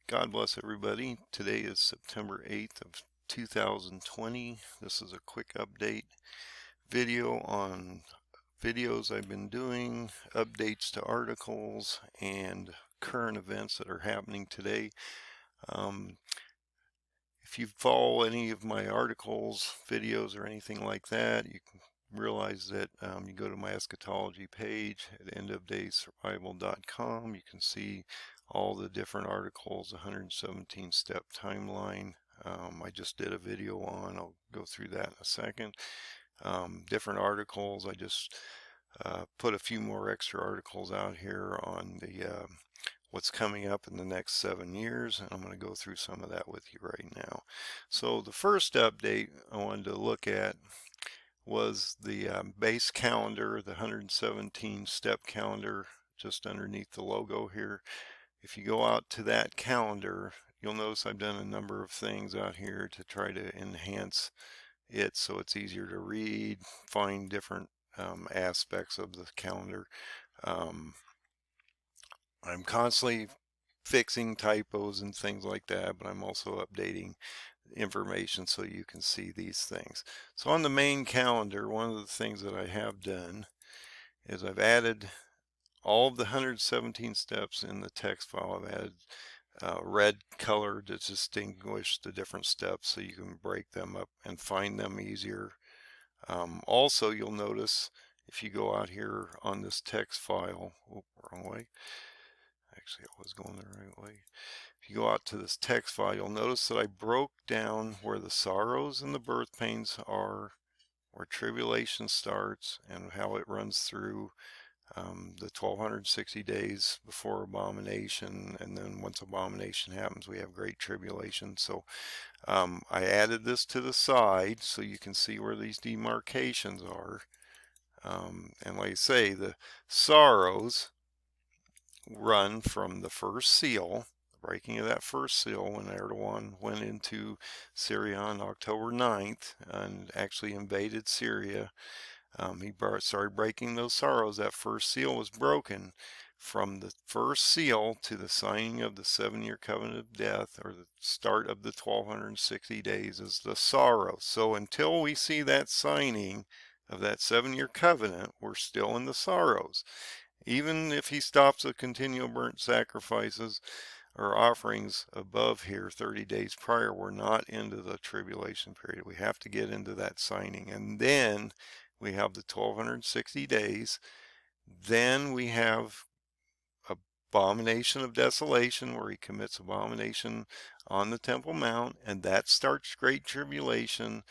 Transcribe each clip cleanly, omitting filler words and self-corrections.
God bless everybody. Today is September 8th of 2020. This is a quick update video on videos I've been doing, updates to articles, and current events that are happening today. Um, if you follow any of my articles, videos, or anything like that, you can realize that you go to my eschatology page at endofdaysurvival.com. You can see all the different articles, 117 step timeline. I just did a video on, I'll go through that in a second. Different articles, I just put a few more extra articles out here on the what's coming up in the next 7 years, and I'm going to go through some of that with you right now. So the first update I wanted to look at was the base calendar, the 117 step calendar just underneath the logo here. If you go out to that calendar, you'll notice I've done a number of things out here to try to enhance it so it's easier to read, find different aspects of the calendar. I'm constantly fixing typos and things like that, but I'm also updating information so you can see these things. So on the main calendar, one of the things that I have done is I've added all of the 117 steps in the text file. I've added red color to distinguish the different steps so you can break them up and find them easier. Also, you'll notice if you go out here on this text file, wrong way. Actually, I was going the right way. If you go out to this text file, you'll notice that I broke down where the sorrows and the birth pains are, where tribulation starts, and how it runs through the 1260 days before abomination, and then once abomination happens, we have great tribulation. So I added this to the side so you can see where these demarcations are. And like I say, the sorrows run from the first seal, the breaking of that first seal when Erdogan went into Syria on October 9th and actually invaded Syria. He started breaking those sorrows. That first seal was broken. From the first seal to the signing of the 7-year covenant of death, or the start of the 1260 days, is the sorrow. So until we see that signing of that 7-year covenant, we're still in the sorrows. Even if he stops the continual burnt sacrifices or offerings above here 30 days prior, we're not into the tribulation period. We have to get into that signing. And then we have the 1260 days. Then we have abomination of desolation, where he commits abomination on the Temple Mount, and that starts great tribulation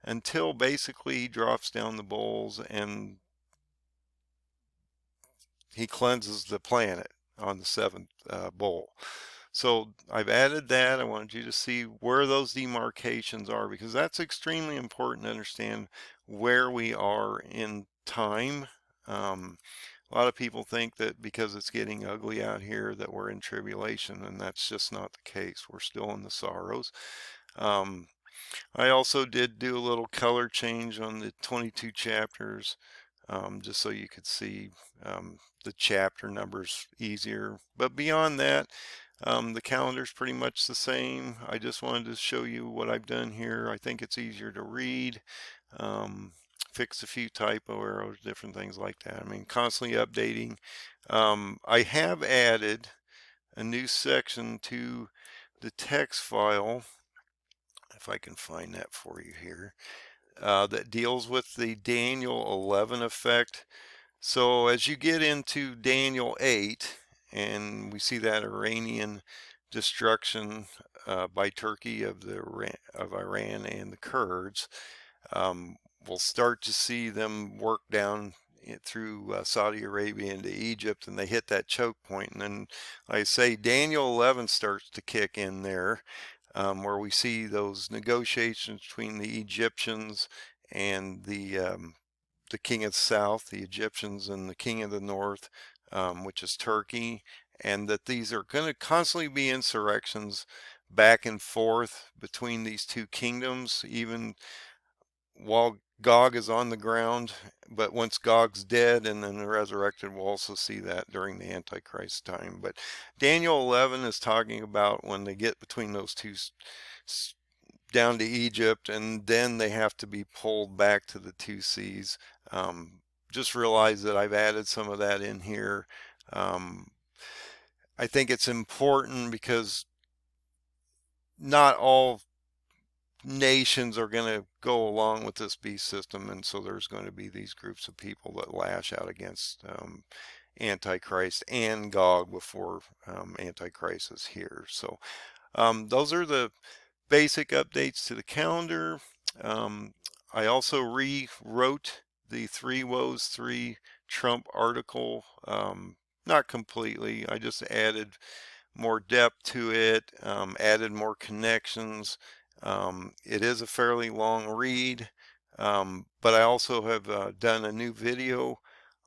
until basically he drops down the bowls and he cleanses the planet on the seventh bowl. So I've added that. I wanted you to see where those demarcations are, because that's extremely important to understand where we are in time. A lot of people think that because it's getting ugly out here that we're in tribulation, and that's just not the case. We're still in the sorrows. I also did do a little color change on the 22 chapters, just so you could see the chapter numbers easier. But beyond that, the calendar's pretty much the same. I just wanted to show you what I've done here. I think it's easier to read. Fix a few typo errors, different things like that. I mean, constantly updating. I have added a new section to the text file, if I can find that for you here, that deals with the Daniel 11 effect. So as you get into Daniel 8, and we see that Iranian destruction by Turkey of Iran and the Kurds, we'll start to see them work down through Saudi Arabia into Egypt, and they hit that choke point. And then, like I say, Daniel 11 starts to kick in there, where we see those negotiations between the Egyptians and the king of the south, the Egyptians, and the king of the north, which is Turkey, and that these are going to constantly be insurrections back and forth between these two kingdoms, even while Gog is on the ground, but once Gog's dead and then resurrected, we'll also see that during the Antichrist time. But Daniel 11 is talking about when they get between those two down to Egypt, and then they have to be pulled back to the two seas. Just realize that I've added some of that in here. I think it's important because not all nations are going to go along with this beast system, and so there's going to be these groups of people that lash out against Antichrist and Gog before Antichrist is here. So those are the basic updates to the calendar. I also rewrote the Three Woes, Three Trump article. Not completely. I just added more depth to it, added more connections. It is a fairly long read, but I also have done a new video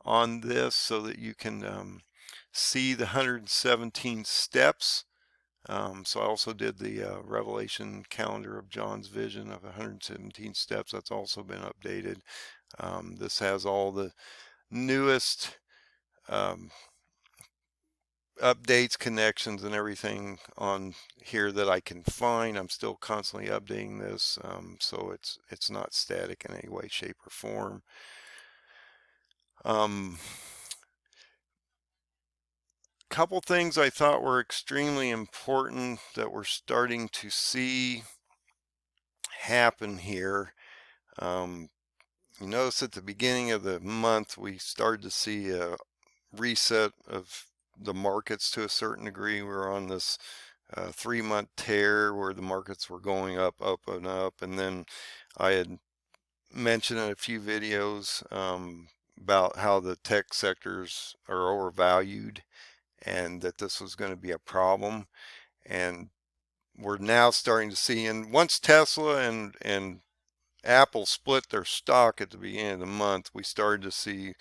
on this so that you can see the 117 steps. So I also did the Revelation calendar of John's vision of 117 steps. That's also been updated. This has all the newest um, updates, connections, and everything on here that I can find. I'm still constantly updating this, so it's not static in any way, shape, or form. Couple things I thought were extremely important that we're starting to see happen here. You notice at the beginning of the month we started to see a reset of the markets to a certain degree. We were on this 3-month tear where the markets were going up, and then I had mentioned in a few videos about how the tech sectors are overvalued and that this was going to be a problem. And we're now starting to see, and once Tesla and Apple split their stock at the beginning of the month, we started to see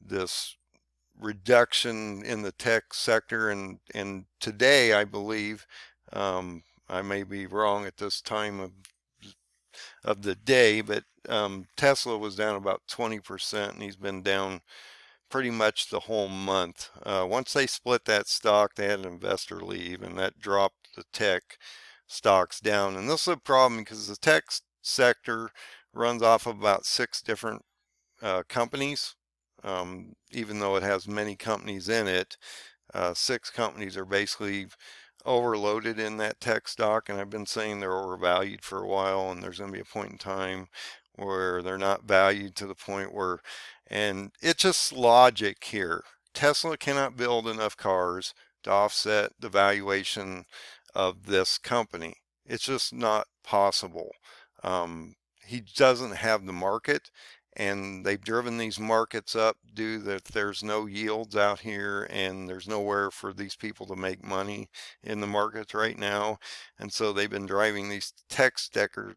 this reduction in the tech sector, and today I believe, I may be wrong at this time of the day, but Tesla was down about 20%, and he's been down pretty much the whole month. Once they split that stock, they had an investor leave, and that dropped the tech stocks down. And this is a problem because the tech sector runs off of about 6 different companies. Even though it has many companies in it, 6 companies are basically overloaded in that tech stock, and I've been saying they're overvalued for a while, and there's going to be a point in time where they're not valued to the point where, and it's just logic here. Tesla cannot build enough cars to offset the valuation of this company. It's just not possible. He doesn't have the market, and they've driven these markets up due that there's no yields out here and there's nowhere for these people to make money in the markets right now. And so they've been driving these tech sectors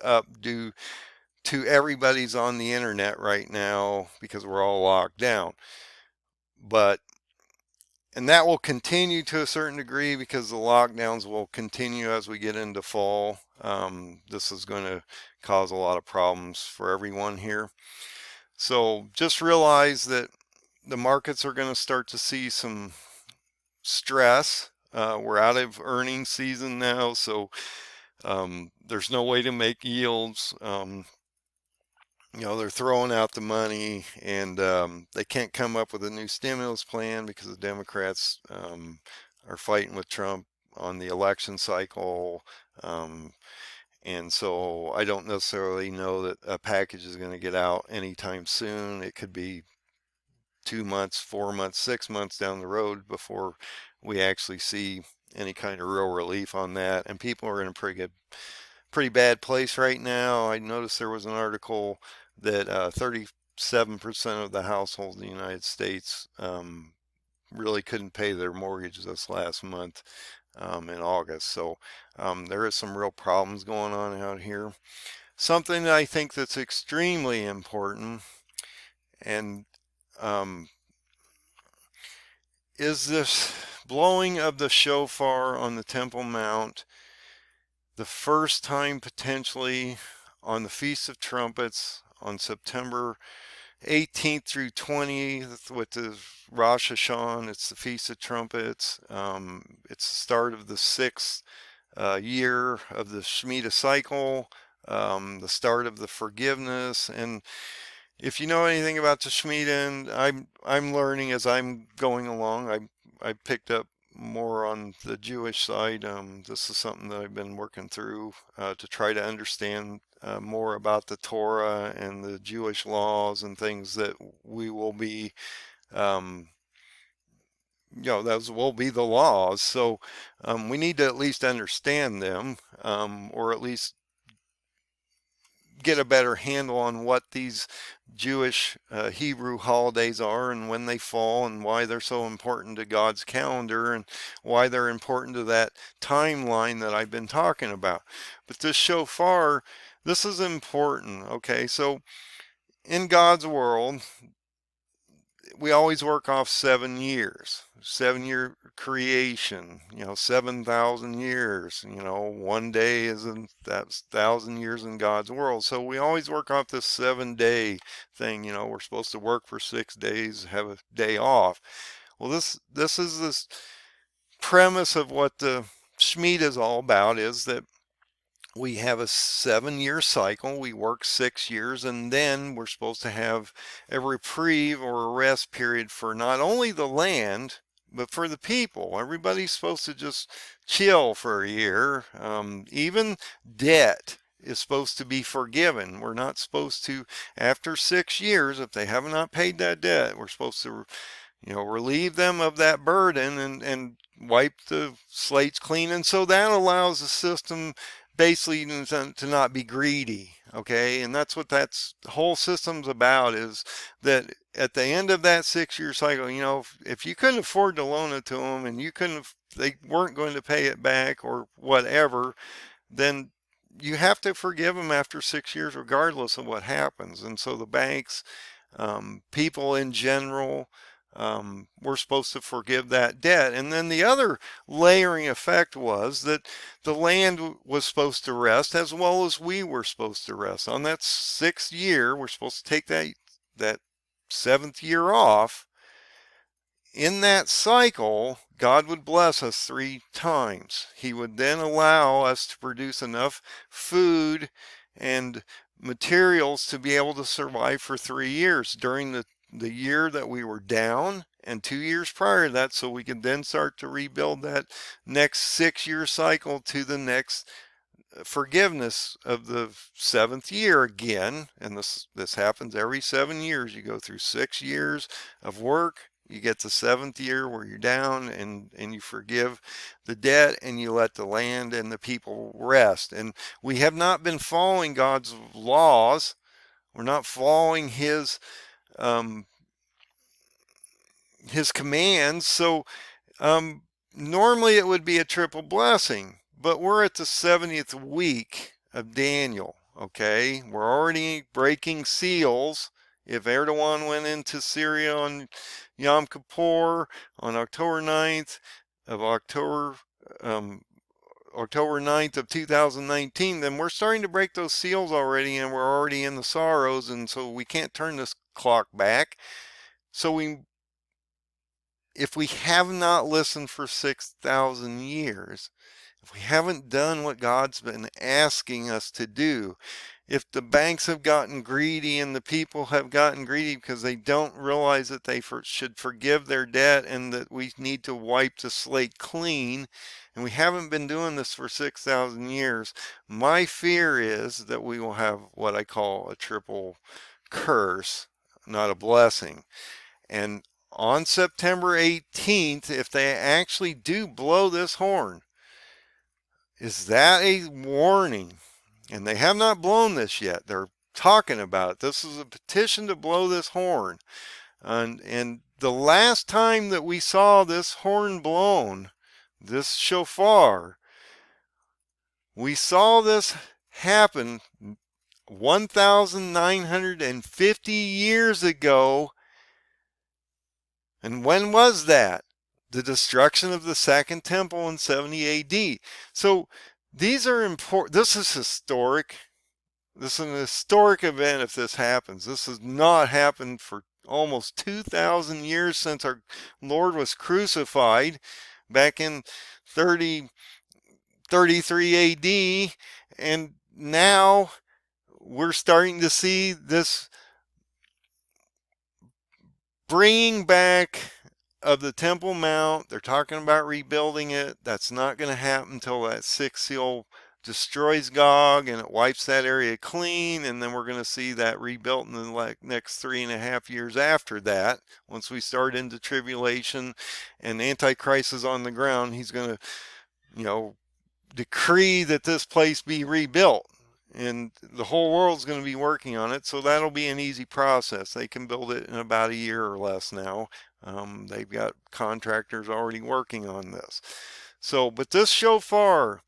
up due to everybody's on the internet right now because we're all locked down. And that will continue to a certain degree because the lockdowns will continue as we get into fall. This is going to cause a lot of problems for everyone here. So just realize that the markets are going to start to see some stress. We're out of earnings season now, so there's no way to make yields. They're throwing out the money, and they can't come up with a new stimulus plan because the Democrats are fighting with Trump on the election cycle. And so I don't necessarily know that a package is going to get out anytime soon. It could be 2 months, 4 months, 6 months down the road before we actually see any kind of real relief on that. And people are in a pretty bad place right now. I noticed there was an article that 37% of the households in the United States really couldn't pay their mortgage this last month in August. So there is some real problems going on out here. Something that I think that's extremely important and is this blowing of the shofar on the Temple Mount, the first time potentially on the Feast of Trumpets on September 18th through 20th with the Rosh Hashanah. It's the Feast of Trumpets. It's the start of the sixth year of the Shemitah cycle, the start of the forgiveness. And if you know anything about the Shemitah, and I'm learning as I'm going along, I picked up more on the Jewish side. This is something that I've been working through to try to understand more about the Torah and the Jewish laws and things that we will be, those will be the laws. So we need to at least understand them, or at least get a better handle on what these Jewish Hebrew holidays are and when they fall and why they're so important to God's calendar and why they're important to that timeline that I've been talking about. But this shofar, this is important, okay? So in God's world, we always work off 7 years, 7-year creation, 7,000 years, one day is that's 1,000 years in God's world. So we always work off this 7-day thing. We're supposed to work for 6 days, have a day off. Well, this is this premise of what the Shemitah is all about, is that we have a 7-year cycle. We work 6 years, and then we're supposed to have a reprieve or a rest period for not only the land, but for the people. Everybody's supposed to just chill for a year. Even debt is supposed to be forgiven. We're not supposed to, after 6 years, if they have not paid that debt, we're supposed to relieve them of that burden and wipe the slates clean. And so that allows the system basically to not be greedy, okay? And that's what the whole system's about, is that at the end of that 6-year cycle, if you couldn't afford to loan it to them and they weren't going to pay it back or whatever, then you have to forgive them after 6 years regardless of what happens. And so the banks, people in general, we're supposed to forgive that debt. And then the other layering effect was that the land was supposed to rest, as well as we were supposed to rest. On that 6th year, we're supposed to take that 7th year off. In that cycle, God would bless us 3 times. He would then allow us to produce enough food and materials to be able to survive for 3 years during the year that we were down, and 2 years prior to that, so we could then start to rebuild that next 6-year cycle to the next forgiveness of the 7th year again. And this happens every 7 years. You go through 6 years of work, you get the 7th year where you're down, and you forgive the debt, and you let the land and the people rest. And we have not been following God's laws. We're not following his commands. So normally it would be a triple blessing, but we're at the 70th week of Daniel, okay? We're already breaking seals. If Erdogan went into Syria on Yom Kippur on October 9th of October 9th of 2019, then we're starting to break those seals already, and we're already in the sorrows, and so we can't turn this clock back. So if we have not listened for 6,000 years, if we haven't done what God's been asking us to do, if the banks have gotten greedy and the people have gotten greedy because they don't realize that they should forgive their debt and that we need to wipe the slate clean, and we haven't been doing this for 6,000 years, my fear is that we will have what I call a triple curse, not a blessing. And on September 18th, if they actually do blow this horn, is that a warning? And they have not blown this yet. They're talking about it. This is a petition to blow this horn. And the last time that we saw this horn blown, this shofar, we saw this happen 1,950 years ago. And when was that? The destruction of the Second Temple in 70 AD. So these are important. This is historic. This is an historic event if this happens. This has not happened for almost 2,000 years since our Lord was crucified back in 33 AD. And now we're starting to see this bringing back of the Temple Mount. They're talking about rebuilding it. That's not going to happen until that sixth seal destroys Gog and it wipes that area clean. And then we're going to see that rebuilt in the next 3.5 years after that. Once we start into tribulation and Antichrist is on the ground, he's going to, decree that this place be rebuilt. And the whole world's going to be working on it, so that'll be an easy process. They can build it in about a year or less now. They've got contractors already working on this. So, but this shofar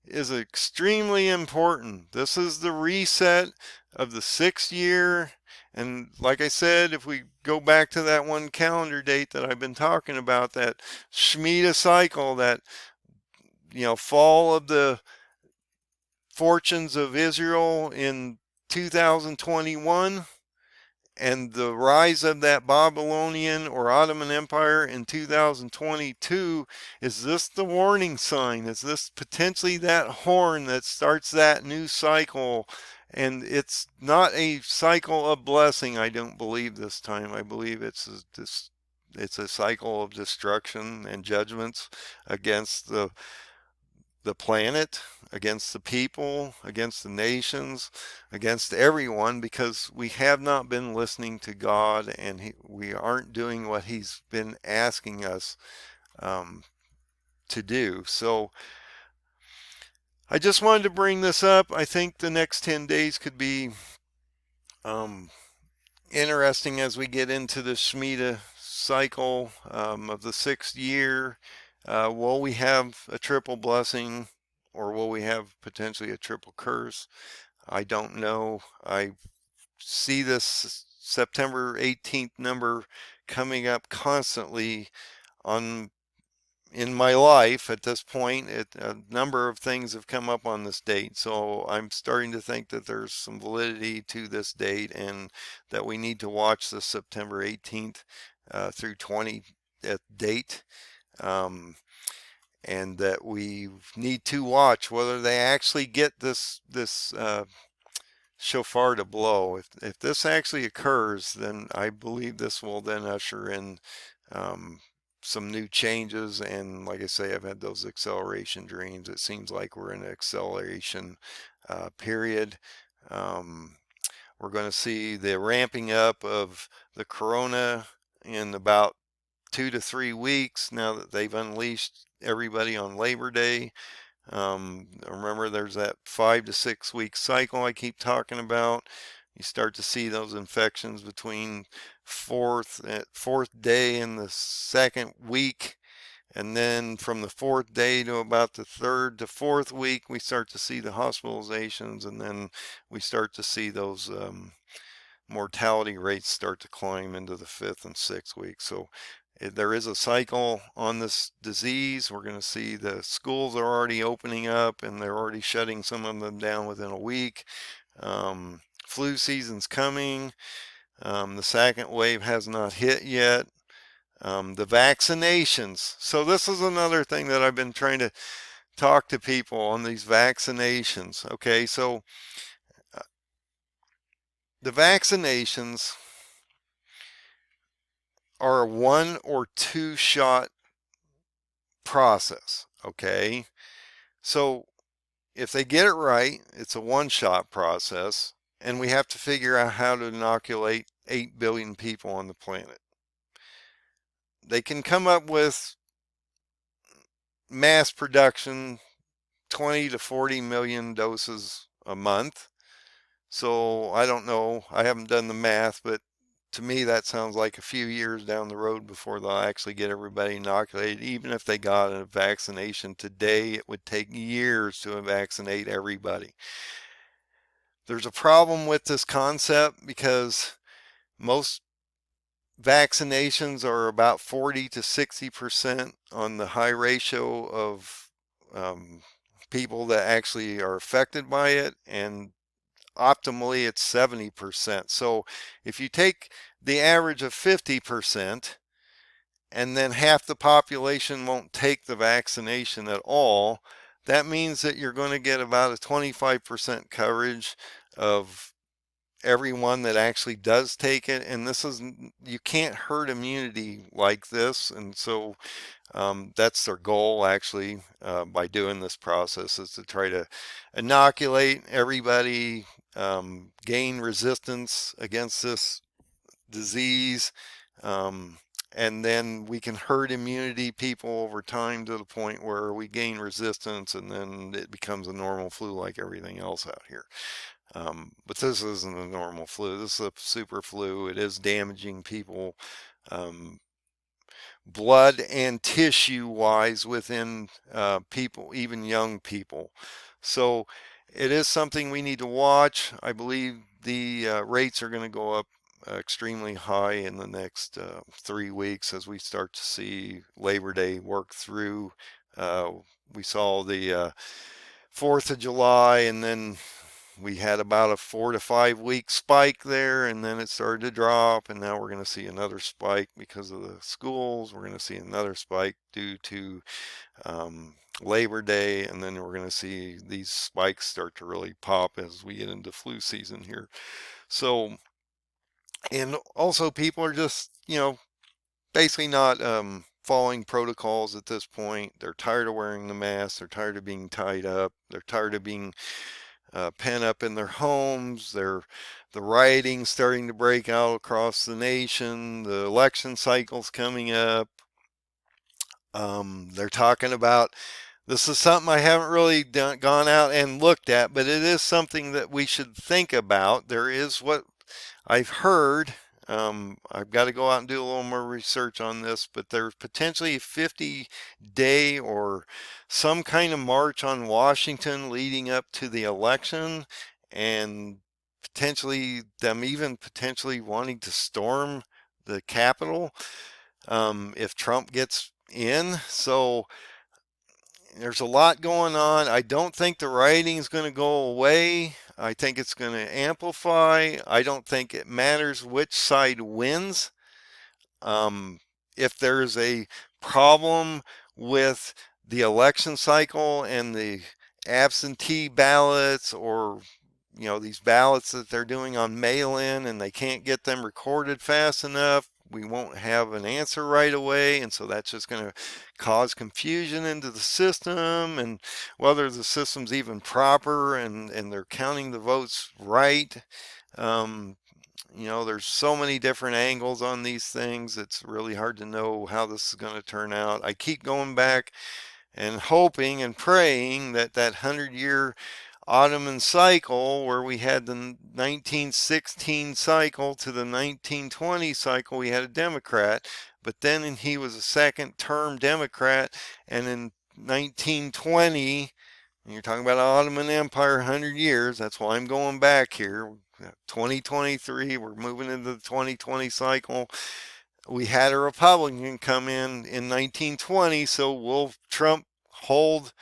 is extremely important. This is the reset of the 6th year. And like I said, if we go back to that one calendar date that I've been talking about, that Shemitah cycle, that fall of the fortunes of Israel in 2021 and the rise of that Babylonian or Ottoman Empire in 2022, is this the warning sign? Is this potentially that horn that starts that new cycle? And it's not a cycle of blessing, I don't believe this time. I believe it's a cycle of destruction and judgments against the planet, against the people, against the nations, against everyone, because we have not been listening to God, and we aren't doing what He's been asking us to do. So I just wanted to bring this up. I think the next 10 days could be interesting as we get into the Shemitah cycle of the 6th year. Will we have a triple blessing, or will we have potentially a triple curse? I don't know. I see this September 18th number coming up constantly in my life at this point. A number of things have come up on this date, so I'm starting to think that there's some validity to this date, and that we need to watch the September 18th through 20th date. And that we need to watch whether they actually get this shofar to blow. If this actually occurs, then I believe this will then usher in some new changes. And like I say, I've had those acceleration dreams. It seems like we're in an acceleration period. We're going to see the ramping up of the corona in about 2 to 3 weeks now that they've unleashed everybody on Labor Day. Remember, there's that 5 to 6 week cycle I keep talking about. You start to see those infections between fourth day and the 2nd week, and then from the 4th day to about the 3rd to 4th week, we start to see the hospitalizations, and then we start to see those mortality rates start to climb into the 5th and 6th week. So there is a cycle on this disease. We're going to see the schools are already opening up, and they're already shutting some of them down within a week. Flu season's coming. The 2nd wave has not hit yet. The vaccinations. So this is another thing that I've been trying to talk to people on, these vaccinations. Okay, so the vaccinations are a 1 or 2 shot process. Okay, so if they get it right, it's a 1-shot process, and we have to figure out how to inoculate 8 billion people on the planet. They can come up with mass production 20 to 40 million doses a month. So I don't know, I haven't done the math, but to me that sounds like a few years down the road before they'll actually get everybody inoculated. Even if they got a vaccination today, it would take years to vaccinate everybody. There's a problem with this concept because most vaccinations are about 40 to 60% on the high ratio of people that actually are affected by it, and optimally it's 70%. So if you take the average of 50%, and then half the population won't take the vaccination at all, that means that you're going to get about a 25% coverage of everyone that actually does take it. And this is, you can't herd immunity like this. And so that's their goal, actually, by doing this process, is to try to inoculate everybody, gain resistance against this disease, and then we can herd immunity people over time to the point where we gain resistance, and then it becomes a normal flu like everything else out here. But this isn't a normal flu. This is a super flu. It is damaging people, blood and tissue wise, within people, even young people. So it is something we need to watch. I believe the rates are going to go up extremely high in the next 3 weeks as we start to see Labor Day work through. We saw the 4th of July, and then we had about a 4 to 5 week spike there, and then it started to drop, and now we're going to see another spike because of the schools. We're going to see another spike due to Labor Day, and then we're going to see these spikes start to really pop as we get into flu season here. So, and also people are just, basically not following protocols at this point. They're tired of wearing the mask. They're tired of being tied up. They're tired of being pent up in their homes. The rioting starting to break out across the nation. The election cycle's coming up. They're talking about, this is something I haven't really gone out and looked at, but it is something that we should think about. There is what I've heard. I've got to go out and do a little more research on this, but there's potentially a 50-day or some kind of march on Washington leading up to the election, and potentially them even potentially wanting to storm the Capitol if Trump gets in. So there's a lot going on. I don't think the rioting is going to go away. I think it's going to amplify. I don't think it matters which side wins. If there's a problem with the election cycle and the absentee ballots, or these ballots that they're doing on mail-in, and they can't get them recorded fast enough, we won't have an answer right away, and so that's just going to cause confusion into the system, and whether the system's even proper, and they're counting the votes right. There's so many different angles on these things. It's really hard to know how this is going to turn out. I keep going back and hoping and praying that 100-year Ottoman cycle, where we had the 1916 cycle to the 1920 cycle, we had a Democrat, but then he was a second-term Democrat, and in 1920, and you're talking about Ottoman Empire, 100 years, that's why I'm going back here, 2023, we're moving into the 2020 cycle. We had a Republican come in 1920, so will Trump hold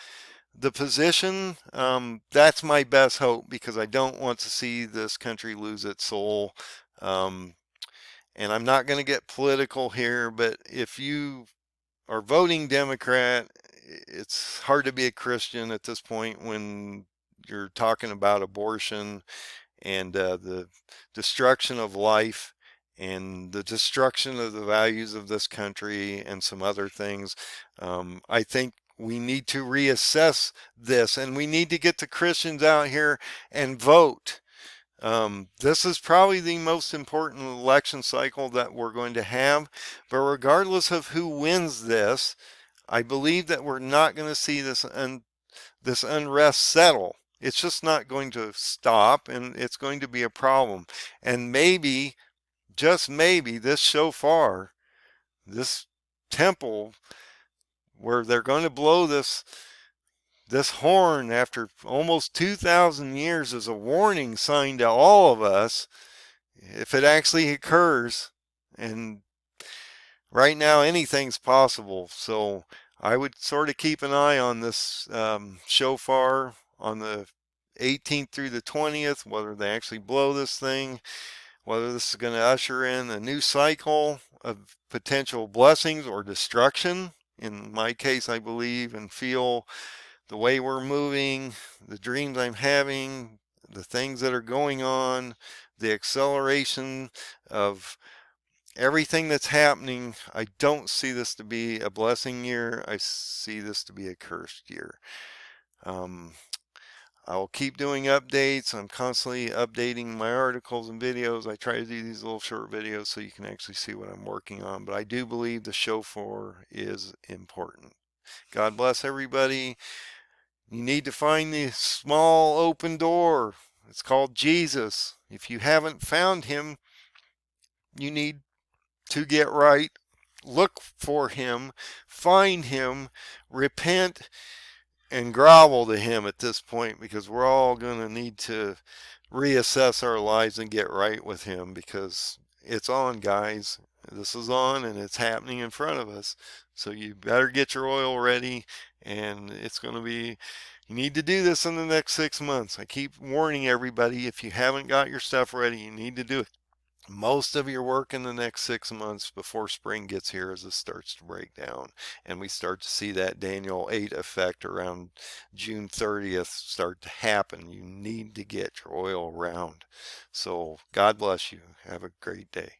the position? That's my best hope, because I don't want to see this country lose its soul. And I'm not going to get political here, but if you are voting Democrat, it's hard to be a Christian at this point when you're talking about abortion and the destruction of life and the destruction of the values of this country and some other things. I think we need to reassess this, and we need to get the Christians out here and vote. This is probably the most important election cycle that we're going to have, but regardless of who wins this, I believe that we're not going to see this unrest settle. It's just not going to stop, and it's going to be a problem. And maybe, just maybe, this shofar, this temple, where they're going to blow this horn after almost 2,000 years, is a warning sign to all of us, if it actually occurs. And right now, anything's possible. So I would sort of keep an eye on this shofar, on the 18th through the 20th, whether they actually blow this thing, whether this is going to usher in a new cycle of potential blessings or destruction. In my case, I believe and feel the way we're moving, the dreams I'm having, the things that are going on, the acceleration of everything that's happening, I don't see this to be a blessing year. I see this to be a cursed year. Um, I'll keep doing updates. I'm constantly updating my articles and videos. I try to do these little short videos so you can actually see what I'm working on. But I do believe the shofar is important. God bless everybody. You need to find the small open door. It's called Jesus. If you haven't found him, you need to get right. Look for him, find him, repent, and grovel to him at this point, because we're all going to need to reassess our lives and get right with him, because it's on, guys. This is on and it's happening in front of us. So you better get your oil ready, and it's going to be, you need to do this in the next 6 months. I keep warning everybody, if you haven't got your stuff ready, you need to do it. Most of your work in the next 6 months before spring gets here, as this starts to break down and we start to see that Daniel 8 effect around June 30th start to happen. You need to get your oil around. So God bless you. Have a great day.